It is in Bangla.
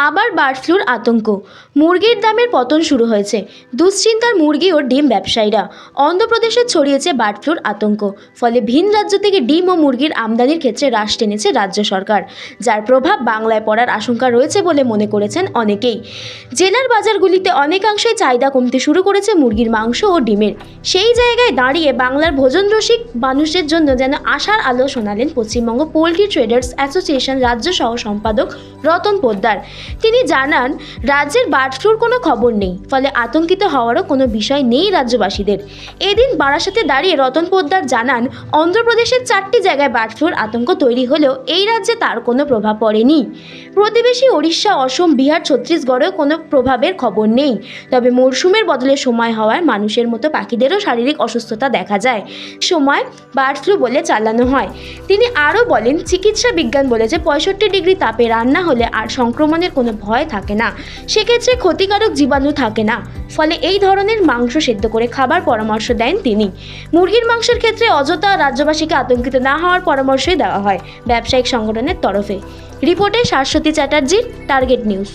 আবার বার্ড ফ্লুর আতঙ্ক। মুরগির দামের পতন শুরু হয়েছে। দুশ্চিন্তার মুরগি ও ডিম ব্যবসায়ীরা। অন্ধ্রপ্রদেশে ছড়িয়েছে বার্ড ফ্লুর আতঙ্ক। ফলে ভিন রাজ্য থেকে ডিম ও মুরগির আমদানির ক্ষেত্রে হ্রাস টেনেছে রাজ্য সরকার, যার প্রভাব বাংলায় পড়ার আশঙ্কা রয়েছে বলে মনে করেছেন অনেকেই। জেলার বাজারগুলিতে অনেকাংশেই চাহিদা কমতে শুরু করেছে মুরগির মাংস ও ডিমের। সেই জায়গায় দাঁড়িয়ে বাংলার ভোজনরসিক মানুষের জন্য যেন আশার আলো শোনালেন পশ্চিমবঙ্গ পোলট্রি ট্রেডার্স অ্যাসোসিয়েশন রাজ্য সহ সম্পাদক রতন পোদ্দার। তিনি জানান, রাজ্যের বার্ড ফ্লুর কোনো খবর নেই, ফলে আতঙ্কিত হওয়ারও কোনো বিষয় নেই রাজ্যবাসীদের। এদিন বারাসাতে দাঁড়িয়ে রতন পোদ্দার জানান, অন্ধ্রপ্রদেশের 4টি জায়গায় বার্ড ফ্লুর আতঙ্ক তৈরি হলেও এই রাজ্যে তার কোনো প্রভাব পড়েনি। প্রতিবেশী ওড়িশা, অসম, বিহার, ছত্তিশগড়েও কোনো প্রভাবের খবর নেই। তবে মরশুমের বদলে সময় হওয়ায় মানুষের মতো পাখিদেরও শারীরিক অসুস্থতা দেখা যায়, সময় বার্ড ফ্লু বলে চালানো হয়। তিনি আরও বলেন, চিকিৎসা বিজ্ঞান বলেছে 65 ডিগ্রি তাপে রান্না হলে আর সংক্রমণের কোনো ভয় থাকে না, সেক্ষেত্রে ক্ষতিকারক জীবাণু থাকে না, ফলে এই ধরনের মাংস সেদ্ধ করে খাবার পরামর্শ দেন তিনি। মুরগির মাংসের ক্ষেত্রে অযথা রাজ্যবাসীকে আতঙ্কিত না হওয়ার পরামর্শই দেওয়া হয় ব্যবসায়িক সংগঠনের তরফে। রিপোর্টে শাশ্বতী চ্যাটার্জি, টার্গেট নিউজ।